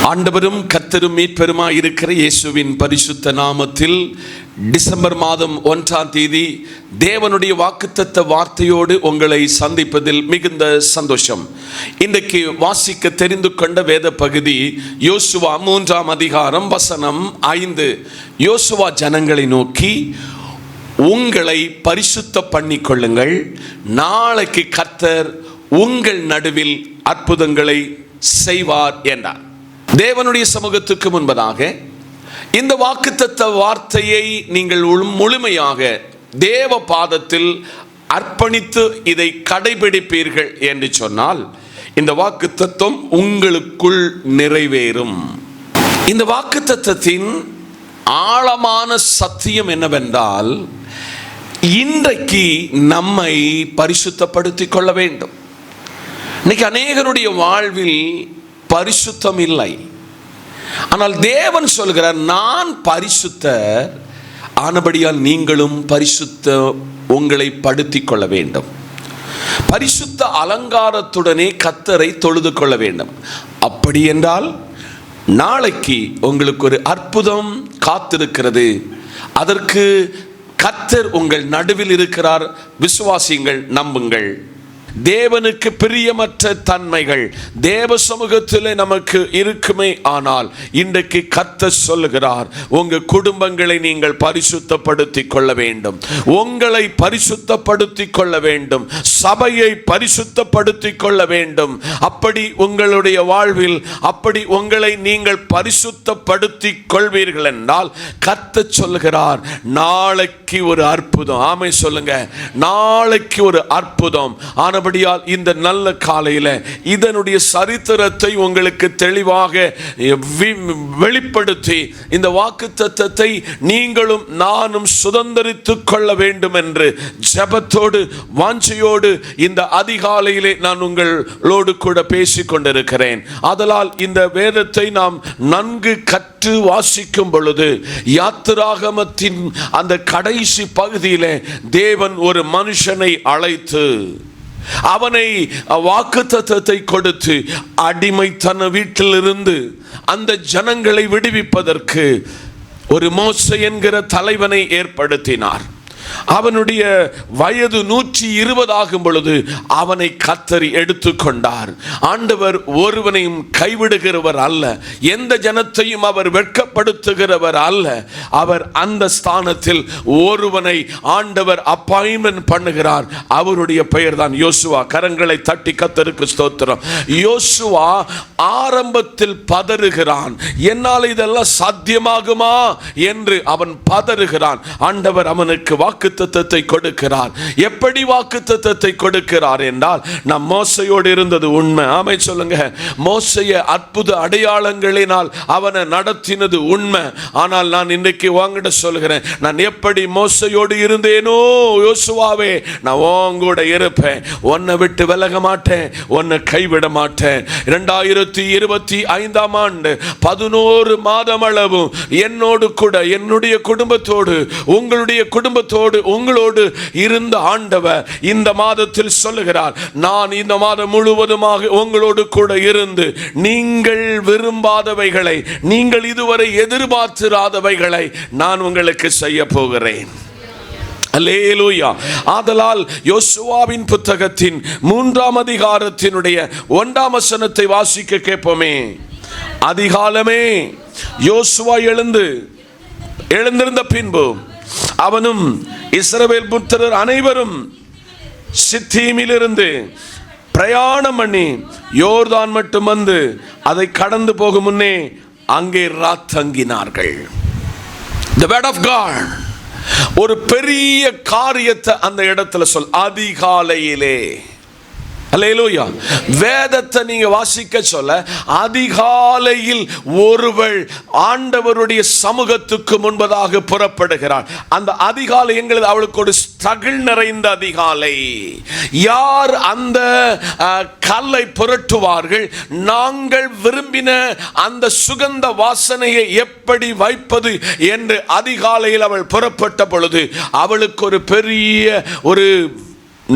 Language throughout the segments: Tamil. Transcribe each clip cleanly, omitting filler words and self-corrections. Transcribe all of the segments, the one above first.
ஆண்டவரும் கர்த்தரும் மீட்பெருமாய் இருக்கிற இயேசுவின் பரிசுத்த நாமத்தில் டிசம்பர் மாதம் 1ஆம் தேதி தேவனுடைய வாக்குத்தத்த வார்த்தையோடு உங்களை சந்திப்பதில் மிகுந்த சந்தோஷம். இன்றைக்கு வாசிக்க தெரிந்து கொண்ட வேத பகுதி யோசுவா 3ஆம் அதிகாரம் வசனம் 5. யோசுவா ஜனங்களை நோக்கி, உங்களை பரிசுத்த பண்ணிக்கொள்ளுங்கள், நாளைக்கு கர்த்தர் உங்கள் நடுவில் அற்புதங்களை செய்வார் என்றார். தேவனுடைய சமூகத்துக்கு முன்பதாக இந்த வாக்குத்தத்த வார்த்தையை நீங்கள் முழுமையாக தேவ பாதத்தில் அர்ப்பணித்து இதை கடைபிடிப்பீர்கள் என்று சொன்னால் இந்த வாக்குத்தத்தம் உங்களுக்குள் நிறைவேறும். இந்த வாக்குத்தத்தத்தின் ஆழமான சத்தியம் என்னவென்றால், இன்றைக்கு நம்மை பரிசுத்தப்படுத்திக் கொள்ள வேண்டும். இன்னைக்கு அநேகருடைய வாழ்வில் பரிசுத்தம் இல்லை. ஆனால் தேவன் சொல்கிறார், நான் பரிசுத்தர், ஆனபடியால் நீங்களும் பரிசுத்த உங்களை படுத்திக் கொள்ள வேண்டும். பரிசுத்த அலங்காரத்துடனே கர்த்தரை தொழுது கொள்ள வேண்டும். அப்படி என்றால் நாளைக்கு உங்களுக்கு ஒரு அற்புதம் காத்திருக்கிறது. அதற்கு கர்த்தர் உங்கள் நடுவில் இருக்கிறார். விசுவாசியுங்கள், நம்புங்கள். தேவனுக்கு பிரியமற்ற தன்மைகள் தேவ சமூகத்தில் நமக்கு இருக்குமே. ஆனால் இன்றைக்கு கர்த்தர் சொல்லுகிறார், உங்க குடும்பங்களை நீங்கள் பரிசுத்தப்படுத்திக் கொள்ள வேண்டும், உங்களை பரிசுத்தப்படுத்திக் கொள்ள வேண்டும், சபையை பரிசுத்தப்படுத்திக் கொள்ள வேண்டும். அப்படி உங்களுடைய வாழ்வில் அப்படி உங்களை நீங்கள் பரிசுத்தப்படுத்திக் கொள்வீர்கள் என்றால் கர்த்தர் சொல்லுகிறார், நாளைக்கு ஒரு அற்புதம். ஆமை சொல்லுங்க, நாளைக்கு ஒரு அற்புதம். ஆனபடியால் இந்த நல்ல காலையில இதனுடைய சரித்திரத்தை உங்களுக்கு தெளிவாக வெளிப்படுத்தி இந்த வாக்குத்தத்தத்தை நீங்களும் நானும் சுதந்தரித்துக் கொள்ள வேண்டும் என்று ஜெபத்தோடு வாஞ்சையோடு இந்த அதிகாலையிலே நான் உங்களோடு கூட பேசிக் கொண்டிருக்கிறேன். ஆதலால் இந்த வேதத்தை நாம் நன்கு கற்று வாசிக்கும் பொழுது யாத்திராகமத்தின் அந்த கடைசி பகுதியிலே தேவன் ஒரு மனுஷனை அழைத்து அவனை வாக்குத்தத்தத்தை கொடுத்து அடிமைத்தன வீட்டிலிருந்து அந்த ஜனங்களை விடுவிப்பதற்கு ஒரு மோசே என்கிற தலைவனை ஏற்படுத்தினார். அவனுடைய வயது 120 ஆகும் பொழுது அவனை கர்த்தர் எடுத்துக்கொண்டார். ஆண்டவர் ஒருவனையும் கைவிடுகிறவர் அல்ல, எந்த ஜனத்தையும் அவர் வெட்கப்படுத்துகிறவர் அல்ல. அவர் அந்த ஸ்தானத்தில் ஒருவனை ஆண்டவர் அப்பாயின்மென்ட் பண்ணுகிறார். அவருடைய பெயர் தான் யோசுவா. கரங்களை தட்டி கர்த்தருக்கு ஸ்தோத்திரம். யோசுவா ஆரம்பத்தில் பதறுகிறான், என்னால் இதெல்லாம் சாத்தியமாகுமா என்று அவன் பதறுகிறான். ஆண்டவர் அவனுக்கு வாக்குத்தத்தத்தை கொடுக்கிறார். எப்படி வாக்குத்தத்தத்தை கொடுக்கிறார் என்றால், நம் மோசையோடு இருந்தது உண்மை. ஆமை சொல்லுங்க. மோசையை அற்புத அடையாளங்களினால் அவனை நடத்தினது உண்மை. ஆனால் நான் இன்றைக்கு வாங்கிட்ட சொல்கிறேன், நான் எப்படி மோசையோடு இருந்தேனோ யோசுவாவே, நான் உங்கூட இருப்பேன், உன்னை விட்டு விலக மாட்டேன், உன்னை கைவிட மாட்டேன். 2025ஆம் ஆண்டு 11 மாதம் அளவும் என்னோடு கூட, என்னுடைய குடும்பத்தோடு, உங்களுடைய குடும்பத்தோடு, உங்களோடு இருந்த ஆண்டவர் இந்த மாதத்தில் சொல்லுகிறார், நான் இந்த மாதம் முழுவதுமாக உங்களோடு கூட இருந்து நீங்கள் விரும்பாதவைகளை, நீங்கள் இதுவரை எதிர்பார்த்திராதவைகளை நான் உங்களுக்கு செய்ய போகிறேன். அல்லேலூயா. ஆதலால் யோசுவாவின் புத்தகத்தின் 3ஆம் அதிகாரத்தினுடைய 1ஆம் வசனத்தை வாசிக்க கேட்போமே. அதிகாலமே யோசுவா எழுந்திருந்த பின்பு அவனும் இஸ்ரவேல் புத்திரர் அனைவரும் சித்தீமிலிருந்து பிரயாணம் பண்ணி யோர்தான் மட்டும் வந்து அதை கடந்து போகும் முன்னே அங்கே ராத்தங்கினார்கள். The word of God ஒரு பெரிய காரியத்தை அந்த இடத்துல அதிகாலையிலே. அல்லேலூயா. வேதத்தை நீங்க வாசிக்க சொல்ல அதிகாலையில் ஒருவள் ஆண்டவருடைய சமூகத்துக்கு முன்பதாக புறப்படுகிறாள். அந்த அதிகாலை என்கிறது அவளுக்கு ஒரு ஸ்ட்ரகிள் நிறைந்த அதிகாலை. யார் அந்த கல்லை புரட்டுவார்கள்? நாங்கள் விரும்பின அந்த சுகந்த வாசனையை எப்படி வைப்பது என்று அதிகாலையில் அவள் புறப்பட்ட பொழுது அவளுக்கு ஒரு பெரிய ஒரு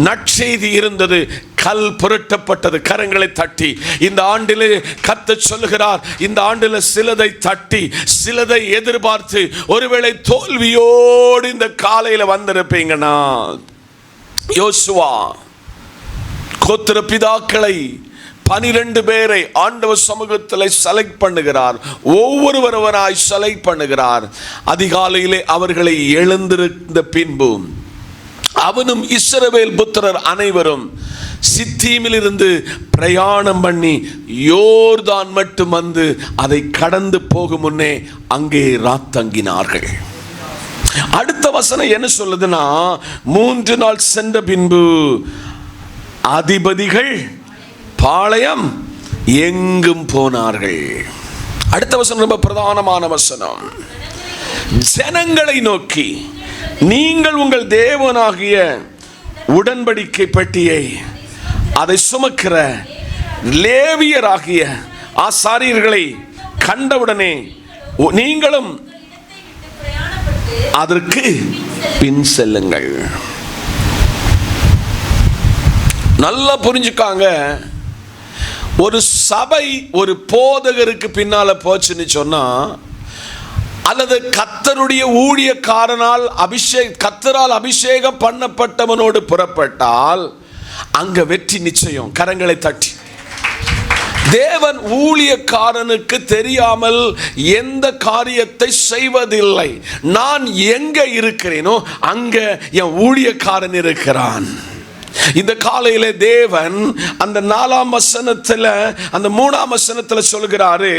நற்செய்தி இருந்தது. கல் புரட்டப்பட்டது. கரங்களை தட்டி இந்த ஆண்டிலே கர்த்தர் சொல்லுகிறார், இந்த ஆண்டில் சிலதை தட்டி சிலதை எதிர்பார்த்து ஒருவேளை தோல்வியோடு இந்த காலையில் வந்திருப்பீங்கன்னா, யோசுவா கோத்திர பிதாக்களை 12 பேரை ஆண்டவர் சமூகத்தில் செலக்ட் பண்ணுகிறார். ஒவ்வொருவராய் செலக்ட் பண்ணுகிறார். அதிகாலையிலே அவர்களை எழுந்திருந்த பின்பு அவனும் இஸ்ரவேல் புத்திரர் அனைவரும் சித்தீமில் இருந்து பிரயாணம் பண்ணி யோர்தான் மட்டும் வந்து அதை கடந்து போகும் முன்னே அங்கே ராத்தங்கினார்கள். அடுத்த வசனம் என்ன சொல்லுதுன்னா, 3 நாள் சென்ற பின்பு அதிபதிகள் பாளையம் எங்கும் போனார்கள். அடுத்த வசனம் ரொம்ப பிரதானமான வசனம். ஜனங்களை நோக்கி, நீங்கள் உங்கள் தேவனாகிய உடன்படிக்கை பெட்டியை அதை சுமக்கிற லேவியராகிய ஆசாரியர்களை கண்டவுடனே நீங்களும் அதற்கு பின் செல்லுங்கள். நல்லா புரிஞ்சுக்காங்க. ஒரு சபை ஒரு போதகருக்கு பின்னால போச்சுன்னு சொன்னா, அல்லது கர்த்தருடைய ஊழியக்காரனால் கர்த்தரால் அபிஷேகம் பண்ணப்பட்டவனோடு புறப்பட்டால் அங்க வெற்றி நிச்சயம். கரங்களை தட்டி. தேவன் ஊழியக்காரனுக்கு தெரியாமல் எந்த காரியத்தை செய்வதில்லை. நான் எங்க இருக்கிறேனோ அங்க என் ஊழியக்காரன் இருக்கிறான். இந்த காலையில தேவன் அந்த 4ஆம் வசனத்துல அந்த 3ஆம் வசனத்துல சொல்கிறாரு,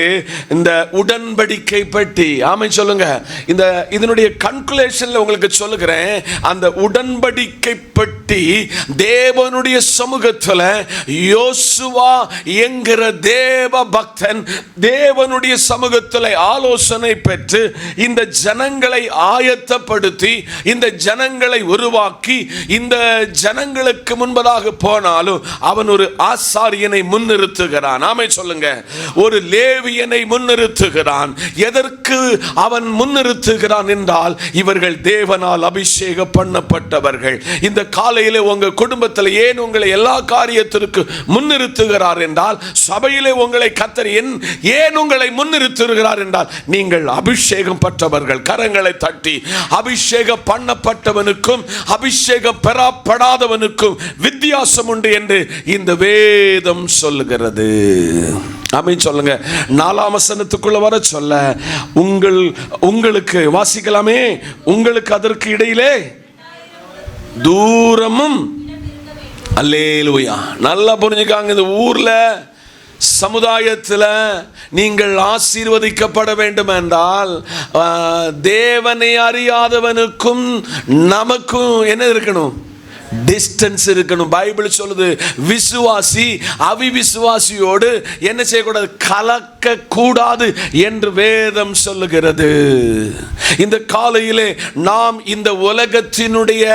இந்த உடன்படிக்கை பெட்டி. ஆமென் சொல்லுங்க. இந்த இதனுடைய கன்க்ளூஷன்ல உங்களுக்கு சொல்லுகிறேன், அந்த உடன்படிக்கை பெட்டி தேவனுடைய சமூகத்துல யோசுவா என்கிற தேவ பக்தன் தேவனுடைய சமூகத்துல ஆலோசனை பெற்று இந்த ஜனங்களை ஆயத்தப்படுத்தி இந்த ஜனங்களை உருவாக்கி இந்த ஜனங்களுக்கு முன்பதாக போனாலும் அவன் ஒரு ஆசாரியனை முன்னிறுத்துகிறான். ஆமென் சொல்லுங்க. ஒரு லேவியனை முன்னிறுத்துகிறான். எதற்கு அவன் முன்னிறுத்துகிறான் என்றால், இவர்கள் தேவனால் அபிஷேகம் பண்ணப்பட்டவர்கள். இந்த காலையிலே உங்க குடும்பத்தில் ஏன் உங்களை எல்லா காரியத்திற்கு முன்னிறுத்துகிறார் என்றால், சபையிலே உங்களை கர்த்தர் ஏன் உங்களை முன்னிறுத்துகிறார் என்றால், நீங்கள் அபிஷேகம் பெற்றவர்கள். கரங்களை தட்டி. அபிஷேகம் பண்ணப்பட்டவனுக்கும் அபிஷேகம் பெறப்படாதவனுக்கும் வித்தியாசம் உண்டு என்று இந்த வேதம் சொல்லுகிறது. ஆமென் சொல்லுங்க. 4ஆம் வசனத்துக்குள்ள வர சொல்ல, உங்களுக்கு வாசிக்கலாமே, உங்களுக்கு அதற்கு இடையிலே தூரமும். அல்லேலூயா. நல்லா புரிஞ்சுக்காங்க. இந்த ஊர்ல சமுதாயத்தில் நீங்கள் ஆசீர்வதிக்கப்பட வேண்டும் என்றால் தேவனை அறியாதவனுக்கும் நமக்கும் என்ன இருக்கணும்? டிஸ்டன்ஸ் இருக்கணும். பைபிள் சொல்லுது, விசுவாசி அவிவிசுவாசியோடு என்ன செய்யக்கூடாது? கலக்க கூடாது என்று வேதம் சொல்லுகிறது. இந்த காலையிலே நாம் இந்த உலகத்தினுடைய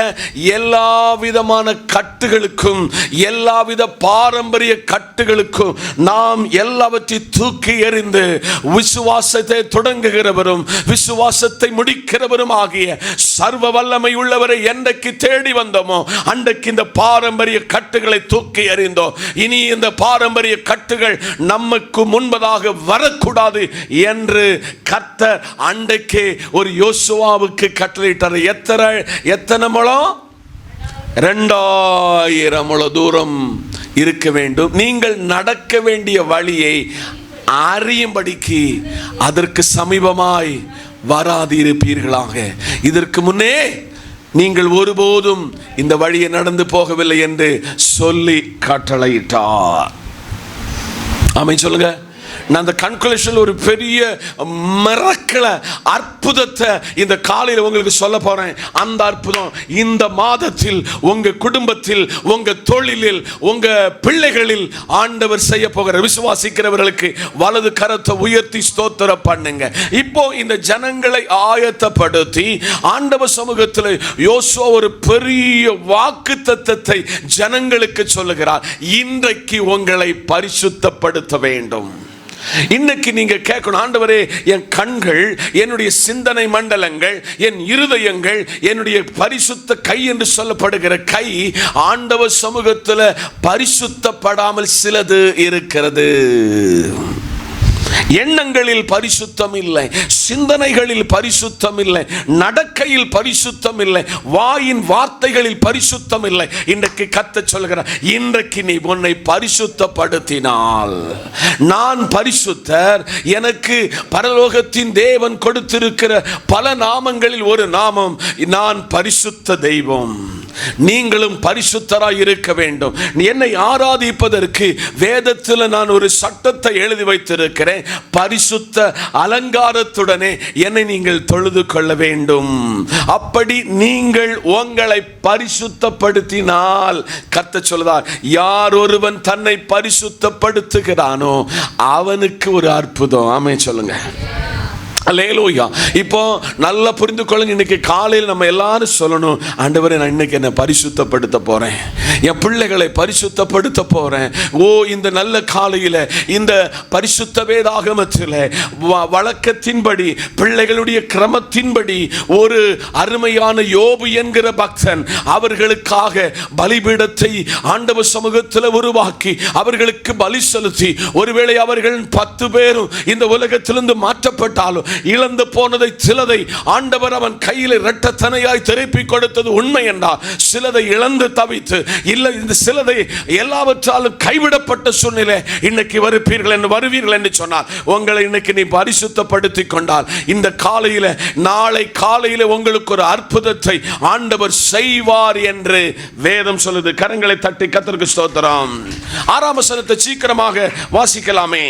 எல்லா விதமான கட்டுகளுக்கும் எல்லாவித பாரம்பரிய கட்டுகளுக்கும் நாம் எல்லாவற்றையும் தூக்கி எறிந்து விசுவாசத்தை தொடங்குகிறவரும் விசுவாசத்தை முடிக்கிறவரும் ஆகிய சர்வ வல்லமை உள்ளவரை என்றைக்கு தேடி வந்தோமோ அன்றைக்கு இந்த பாரம்பரிய கட்டுகளை தூக்கி எறிந்தோம். இனி இந்த பாரம்பரிய கட்டுகள் நமக்கு முன்பதாக வரக்கூடாது என்று கர்த்தர் அன்றைக்கே ஒரு யோசுவாவுக்கு கட்டளையிட்டார். எத்தனை முழம்? 2000 முழ தூரம் இருக்க வேண்டும். நீங்கள் நடக்க வேண்டிய வழியை அறியும்படிக்கு அதற்கு சமீபமாய் வராதிருப்பீர்களாக. இதற்கு முன்னே நீங்கள் ஒருபோதும் இந்த வழியை நடந்து போகவில்லை என்று சொல்லி கட்டளையிட்டார். ஆமென் சொல்லுங்க. நான் அந்த கன்க்ளூஷன் ஒரு பெரிய மிரக்கல அற்புதத்தை இந்த காலையில் உங்களுக்கு சொல்ல போறேன். அந்த அற்புதம் இந்த மாதத்தில் உங்க குடும்பத்தில், உங்க தொழிலில், உங்க பிள்ளைகளில் ஆண்டவர் செய்ய போகிற விசுவாசிக்கிறவர்களுக்கு வலது கரத்தை உயர்த்தி ஸ்தோத்திரம் பண்ணுங்க. இப்போ இந்த ஜனங்களை ஆயத்தப்படுத்தி ஆண்டவர் சமூகத்தில் யோசுவா ஒரு பெரிய வாக்குத்தத்தத்தை ஜனங்களுக்கு சொல்லுகிறார். இன்றைக்கு உங்களை பரிசுத்தப்படுத்த வேண்டும். இன்னைக்கு நீங்க கேட்கணும், ஆண்டவரே என் கண்கள், என்னுடைய சிந்தனை மண்டலங்கள், என் இருதயங்கள், என்னுடைய பரிசுத்த கை என்று சொல்லப்படுகிற கை ஆண்டவர் சமூகத்தில் பரிசுத்தப்படாமல் சிலது இருக்கிறது. எண்ணங்களில் பரிசுத்தம் இல்லை, சிந்தனைகளில் பரிசுத்தம் இல்லை, நடக்கையில் பரிசுத்தம் இல்லை, வாயின் வார்த்தைகளில் பரிசுத்தம் இல்லை. இன்றைக்கு கர்த்தர் சொல்கிறார், இன்றைக்கு நீ உன்னை பரிசுத்தப்படுத்தினால், நான் பரிசுத்தர், எனக்கு பரலோகத்தின் தேவன் கொடுத்திருக்கிற பல நாமங்களில் ஒரு நாமம் நான் பரிசுத்த தெய்வம். நீங்களும் பரிசுத்தராய் இருக்க வேண்டும். என்னை ஆராதிப்பதற்கு வேதத்தில் நான் ஒரு சட்டத்தை எழுதி வைத்திருக்கிறேன். பரிசுத்த அலங்காரத்துடனே என்னை நீங்கள் தொழுது கொள்ள வேண்டும். அப்படி நீங்கள் உங்களை பரிசுத்தப்படுத்தினால், கர்த்தர் சொல்றார், யார் ஒருவன் தன்னை பரிசுத்தப்படுத்துகிறானோ அவனுக்கு ஒரு அற்புதம். ஆமென் சொல்லுங்க. அல்லேலூயா. இப்போ நல்லா புரிந்து கொள்ளுங்க. இன்னைக்கு காலையில் நம்ம எல்லாரும் சொல்லணும், ஆண்டவரே நான் இன்னைக்கு என்னை பரிசுத்தப்படுத்த போறேன், என் பிள்ளைகளை பரிசுத்தப்படுத்த போறேன். ஓ, இந்த நல்ல காலையில் இந்த பரிசுத்த வேதாகமத்தில் வழக்கத்தின்படி, பிள்ளைகளுடைய கிரமத்தின்படி, ஒரு அருமையான யோபு என்கிற பக்தன் அவர்களுக்காக பலிபீடத்தை ஆண்டவர் சமூகத்தில் உருவாக்கி அவர்களுக்கு பலி செலுத்தி, ஒருவேளை அவர்கள் 10 பேரும் இந்த உலகத்திலிருந்து மாற்றப்பட்டாலும் இழந்து போனதை சிலதை ஆண்டவர் அவன் கையில் இரட்டத்தனையாய் திருப்பி கொடுத்தது உண்மை என்றால், சிலதை இழந்து தவித்து, இல்லை இந்த சிலதை எல்லாவற்றாலும் கைவிடப்பட்ட சூழ்நிலை இன்னைக்கு வருவீர்கள் என்று சொன்னால், உங்களை இன்னைக்கு நீ பரிசுத்தப்படுத்திக் கொண்டால், இந்த காலையில நாளை காலையில உங்களுக்கு ஒரு அற்புதத்தை ஆண்டவர் செய்வார் என்று வேதம் சொல்லுது. கரங்களை தட்டி கர்த்தருக்கு ஸ்தோத்திரம். 6ஆம் வசனத்தை சீக்கிரமாக வாசிக்கலாமே.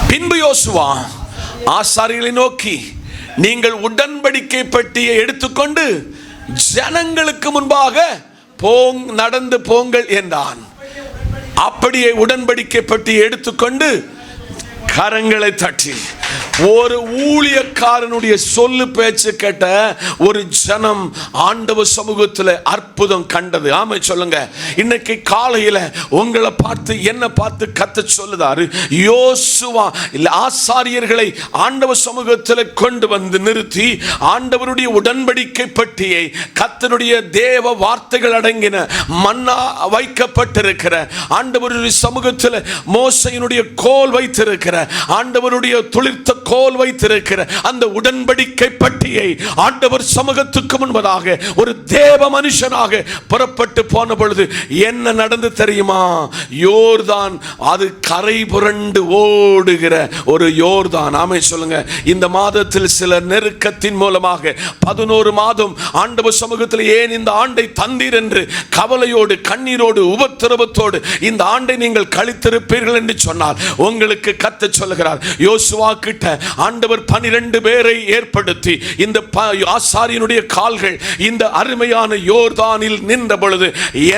பின்பு யோசுவா ஆசாரியர்களை நோக்கி, நீங்கள் உடன்படிக்கை பெட்டியை எடுத்துக்கொண்டு ஜனங்களுக்கு முன்பாக நடந்து போங்கள் என்றான். அப்படியே உடன்படிக்கை பெட்டியை எடுத்துக்கொண்டு கரங்களை தட்டி, ஒரு ஊழியக்காரனுடைய சொல்லு பேச்சு கேட்ட ஒரு ஜனம் ஆண்டவர் சமூகத்தில் அற்புதம் கண்டது. ஆமை சொல்லுங்க. இன்னைக்கு காலையில் உங்களை பார்த்து என்ன பார்த்து கர்த்தர் சொல்லுதாரு, யோசுவா ஆசாரியர்களை ஆண்டவர் சமூகத்தில் கொண்டு வந்து நிறுத்தி, ஆண்டவருடைய உடன்படிக்கை பெட்டியை, கர்த்தருடைய தேவ வார்த்தைகள் அடங்கின மன்னா வைக்கப்பட்டிருக்கிற, ஆண்டவருடைய சமூகத்தில் மோசையினுடைய கோல் வைத்திருக்கிற, ஆண்டவருடைய துளிர்த்த கோல் வைத்திருக்கிற அந்த உடன்படிக்கை பட்டியை ஆண்டவர் சமூகத்துக்கு முன்பதாக ஒரு தேவ மனுஷனாக புறப்பட்டு போன பொழுது என்ன நடந்து தெரியுமா? யோர்தான், அது கரை புரண்டு ஓடுகிற ஒரு யோர்தான். ஆமே சொல்லுங்க. இந்த மாதத்தில் சில நெருக்கத்தின் மூலமாக 11 மாதம் ஆண்டவர் சமூகத்தில் ஏன் இந்த ஆண்டை தந்தீர் என்று கவலையோடு, கண்ணீரோடு, உபத்திரவத்தோடு இந்த ஆண்டை நீங்கள் கழித்திருப்பீர்கள் என்று சொன்னால், உங்களுக்கு கர்த்தர் சொல்லுகிறார், யோசுவா கிட்ட ஆண்டவர் 12 பேரை ஏற்படுத்தி இந்த ஆசாரியனுடைய கால்கள் இந்த அருமையான யோர்தானில் நின்ற பொழுது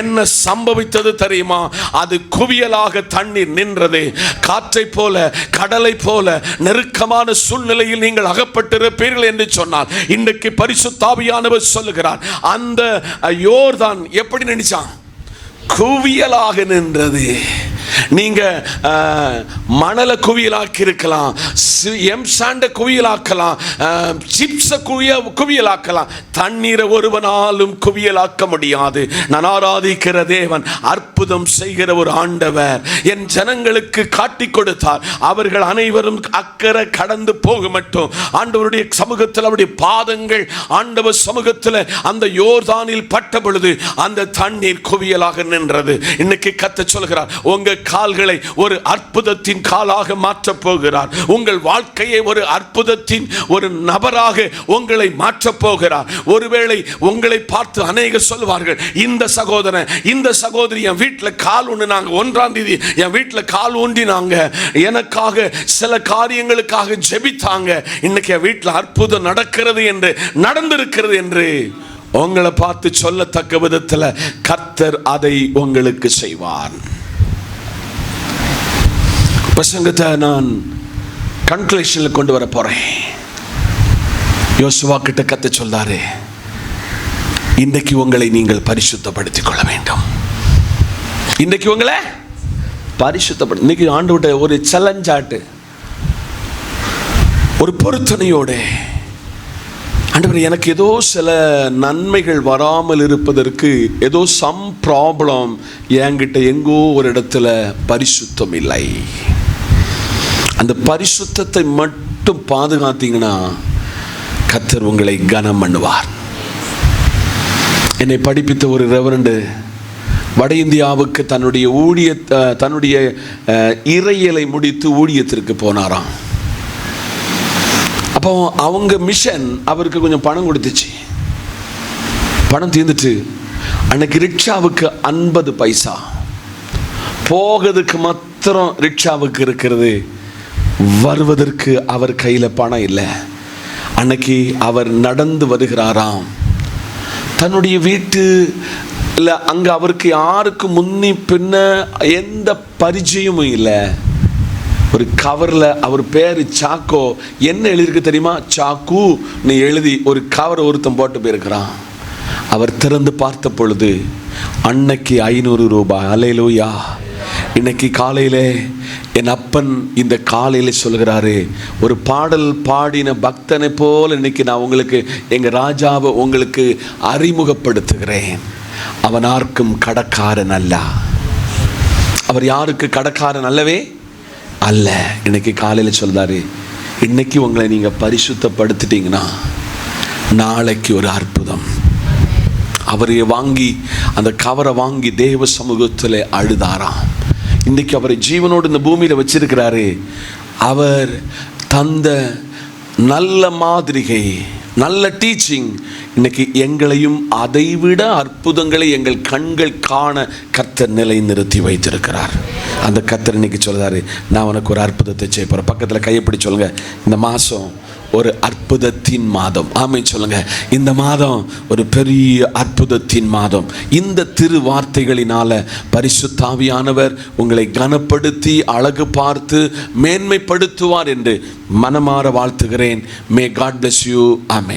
என்ன சம்பவித்தது தெரியுமா? அது குவியலாக தண்ணீர் நின்றது. காற்றை போல, கடலை போல நெருக்கமான சூழ்நிலையில் நீங்கள் அகப்பட்டிருப்பீர்கள் என்று சொன்னால், இன்றைக்கு பரிசுத்த ஆவியானவர் சொல்லுகிறார், அந்த யோர்தான் எப்படி நினைச்சான்? குவியலாக நின்றது. நீங்க மணல குவியலாக்கி இருக்கலாம், எம்சாண்ட குவியலாக்கலாம், சிப்ஸ குவியலாக்கலாம், தண்ணீரை ஒருவனாலும் குவியலாக்க முடியாது. நான் ஆராதிக்கிற தேவன் அற்புதம் செய்கிற ஒரு ஆண்டவர். என் ஜனங்களுக்கு காட்டி கொடுத்தார், அவர்கள் அனைவரும் அக்கறை கடந்து போக மட்டும் ஆண்டவருடைய சமூகத்தில் அவருடைய பாதங்கள் ஆண்டவர் சமூகத்தில் அந்த யோர்தானில் பட்ட பொழுது அந்த தண்ணீர் குவியலாக நின்றது. இன்னைக்கு கர்த்தர் சொல்கிறார், உங்க கால்களை ஒரு அற்புதத்தின் காலாக மாற்றப் போகிறார். உங்கள் வாழ்க்கையை ஒரு அற்புதத்தின் ஒரு நபராக உங்களை மாற்றப் போகிறார். ஒருவேளை உங்களை பார்த்து அநேக சொல்வார்கள், இந்த சகோதரன், இந்த சகோதரி என் வீட்டில் கால் ஊண்டினாங்க, 1ஆம் தேதி என் வீட்டில் கால் ஊண்டினாங்க, எனக்காக சில காரியங்களுக்காக ஜெபித்தாங்க, இன்னைக்கு என் வீட்டில் அற்புதம் நடக்கிறது என்று, நடந்திருக்கிறது என்று உங்களை பார்த்து சொல்லத்தக்க விதத்தில் கர்த்தர் அதை உங்களுக்கு செய்வார். பிரசங்கத்தை நான் கன்க்ளூஷனில் கொண்டு வர போறேன். யோசுவா கிட்ட கர்த்தர் சொல்றாரு, இன்றைக்கு உங்களை நீங்கள் பரிசுத்தப்படுத்திக் கொள்ள வேண்டும். இன்றைக்கு உங்களை பரிசுத்தப்படு. இன்னைக்கு ஆண்டவர்கிட்ட ஒரு சேலஞ்சாட்டு, ஒரு பொருத்தனையோட, ஆண்டவரே எனக்கு ஏதோ சில நன்மைகள் வராமல் இருப்பதற்கு ஏதோ சம் ப்ராப்ளம், என்கிட்ட எங்கோ ஒரு இடத்துல பரிசுத்தம் இல்லை. அந்த பரிசுத்தத்தை மட்டும் பாதுகாத்தீங்கன்னா கர்த்தர் உங்களை கனம் பண்ணுவார். என்னை படிப்பித்த ஒரு ரெவரண்டு வட இந்தியாவுக்கு தன்னுடைய இறையலை முடித்து ஊழியத்திற்கு போனாராம். அப்போ அவங்க மிஷன் அவருக்கு கொஞ்சம் பணம் கொடுத்துச்சு. பணம் தீர்ந்துட்டு அன்னைக்கு ரிக்ஷாவுக்கு 50 பைசா, போகிறதுக்கு மாத்திரம் ரிக்ஷாவுக்கு இருக்கிறது, வருவதற்கு அவர் கையில் பணம் இல்லை. அன்னைக்கு அவர் நடந்து வருகிறாராம். தன்னுடைய வீட்டு இல்லை, அங்கே அவருக்கு யாருக்கு முன்னி பின்ன எந்த பரிச்சயமும் இல்லை. ஒரு கவரில் அவர் பேர் சாக்கோ, என்ன எழுதியிருக்கு தெரியுமா? சாக்கு நீ எழுதி ஒரு கவர் ஒருத்தன் போட்டு போயிருக்கிறான். அவர் திறந்து பார்த்த பொழுது அன்னைக்கு 500 ரூபாய். அல்லேலூயா. இன்னைக்கு காலையில் என் அப்பன் இந்த காலையில் சொல்கிறாரு, ஒரு பாடல் பாடின பக்தனை போல் இன்னைக்கு நான் உங்களுக்கு எங்கள் ராஜாவை உங்களுக்கு அறிமுகப்படுத்துகிறேன். அவன் யாருக்கும் கடக்காரன் அல்ல. அவர் யாருக்கு கடக்காரன் அல்லவே அல்ல. இன்னைக்கு காலையில் சொல்றாரு, இன்னைக்கு உங்களை நீங்கள் பரிசுத்தப்படுத்திட்டீங்கன்னா நாளைக்கு ஒரு அற்புதம். அவரை வாங்கி அந்த கவரை வாங்கி தேவ சமூகத்தில் அழுதாராம். இன்னைக்கு அவரை ஜீவனோடு இந்த பூமியில் வச்சிருக்கிறாரு. அவர் தந்த நல்ல மாதிரிகை, நல்ல டீச்சிங் இன்னைக்கு எங்களையும் அதைவிட அற்புதங்களை எங்கள் கண்கள் காண கர்த்தர் நிலை நிறுத்தி வைத்திருக்கிறார். அந்த கர்த்தர் இன்னைக்கு சொல்றாரு, நான் உனக்கு ஒரு அற்புதத்தை செய்ய போறேன். பக்கத்தில் கையப்பிடி சொல்லுங்க, இந்த மாதம் ஒரு அற்புதத்தின் மாதம். ஆமென் சொல்லுங்க. இந்த மாதம் ஒரு பெரிய அற்புதத்தின் மாதம். இந்த திரு வார்த்தைகளினால பரிசுத்த ஆவியானவர் உங்களை கனப்படுத்தி அழகு பார்த்து மேன்மைப்படுத்துவார் என்று மனமாற வாழ்த்துகிறேன். May God bless you. Amen.